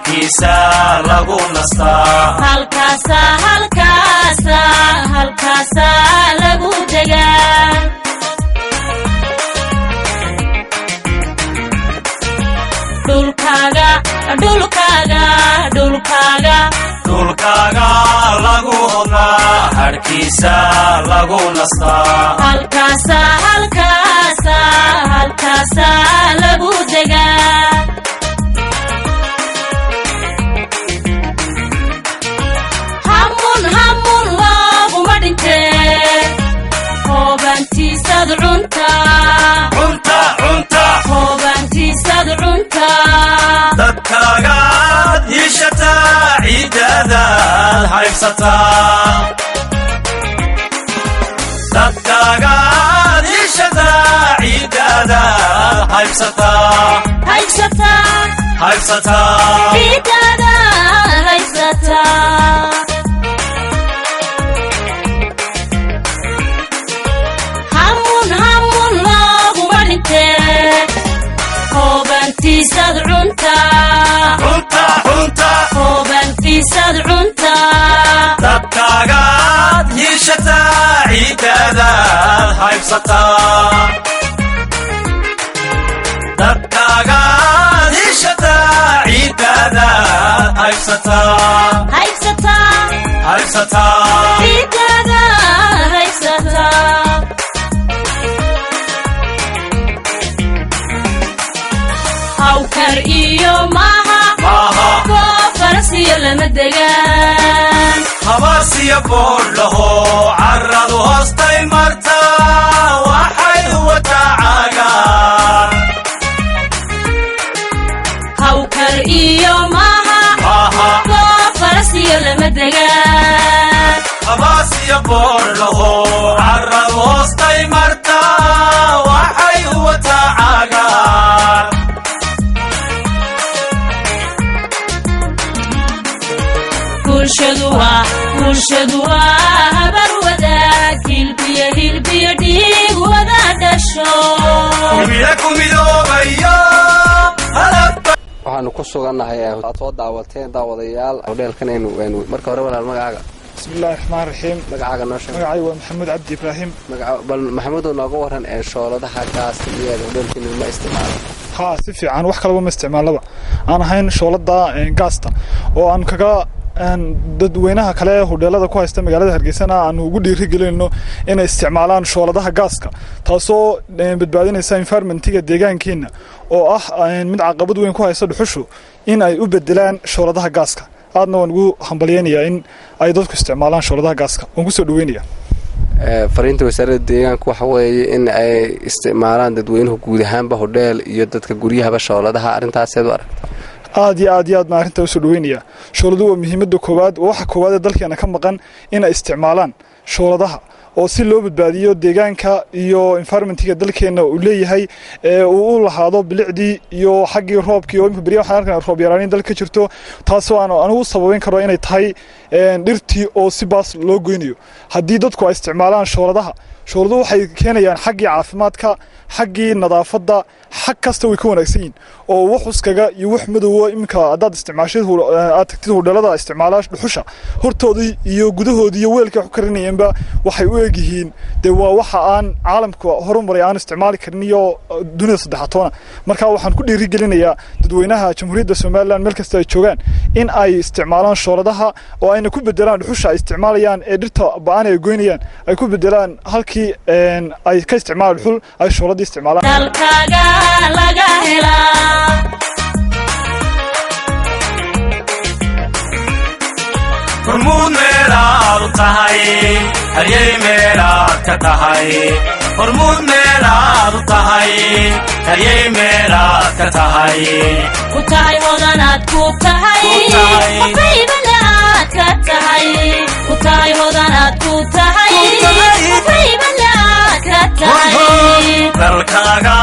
harkiisa lagu nastaa halkaasa lagu degaa dhulkaaga lagu hodnaa harkiisa lagu nastaa halkaasa lagu degaa hamun looguma dhintee hoobantiisad cunta dadkaagaad yeeshataa ciidadaad haybsataa dadkaagaad yeeshataa ciidadaad haybsataa ciidadaad haybsataa hamun looguma dhintee hoobantiisad cunta dadkaagaad yeeshataa ciidadaad haybsataa dadkaagaad yeeshataa ciidadaad haybsataa ciidadaad haybsataa hawkar iyo maaha goofarasiyo lama degaan habaasiyo boodhaho carradu hoostay martaa waxay wataa caagaan hawkar iyo maaha goofarasiyo lama degaan habaasiyo boodhaho carradu hoostay martaa waxay wataa caagaan bulshadu waa habar wadaag hilbiyo dhiig wada dhasho waxaanu ku sugannahay aad soo daawateen daawadayaal hodheelkan aynu marka hore walaal magacaaga bismillahi raxmaan raxiim magacaaga noo sheeg magacay waa maxamuud cabdi ibraahim bal maxamuudow nooga waran shooladaha gaasta iyo hodheelkiinu ma isticmaalo haa si fiican wax kalaba ma isticmaalaba aan ahayn shoolada gaasta oo aan kaga dadweynaha kale hodheelada ku haysta magaalada Hargeysa aanu ugu dhiirigelinno inay isticmaalaan shooladaha gaaska taasoo badbaadinaysa environmentiga deegaankeena oo ah mid caqabad weyn ku haysta dhuxushu in ay u bedelaan shooladaha gaaska aadna waan ugu hambalyeynaya in ay dadku isticmaalaan shooladaha gaaska waan ku soo dhaweynaya fariinta wasaaradda deegaanka waxa weeye in ay isticmaalaan dadweynuhu guud ahaanba hodheel iyo dadka guryahaba shooladaha arintaaseed u aragta aad iyo aad ma arinta soo dhaweynaya shooladu waa muhiimada koowaad waxa koowaad ee dalkeena ka maqan in ay isticmaalaan shooladaha oo si loo badbaadiyo deegaanka iyo environmentiga dalkeena uu leeyahay uu u lahaado bilicdii iyo xaqii roobkii oo imka bariyaha waxaan arkaa roob yaraan dalka jirto taasoo aan anigu sababeyn karo inay tahay dhirtii oo si baas loo goynayo haddii dadku ay isticmaalaan shooladaha shooladu waxay keenayaan xaqii caafimaadka xaqii nadaafadda xaq kasta way ka wanaagsan yihiin oo wax uskaga iyo wax madow imka hadaad isticmaashid aad tagtid hodheelada isticmaalash dhuxusha hortoodii iyo gudahoodii iyo weelka wax karinayeenba waxay u eegyihiin de waa waxa aan caalamka horumaray aan isticmaali karin iyo dunida saddexaad marka waxaan ku dhiirigelinayaa dadweynaha jamhuuriyadda Soomaaliland meel kasta ay joogaan in ay isticmaalaan shooladaha oo ayna ku bedelaan dhuxusha ay isticmaalayaan ee dhirta baan ay goynayaan ay ku bedelaan halkii ay ka isticmaalaan dhuxul ay shooladii isticmaalaan dalkaaga laga helaa hormuud meelaad u tahay haryey meelaad ka tahay hormuud meelaad u tahay haryey meelaad ka tahay ku tahay hodanaad ku tahay qaybanaad ka tahay ku tahay hodanaad ku tahay qaybanaad ka tahay dalkaaga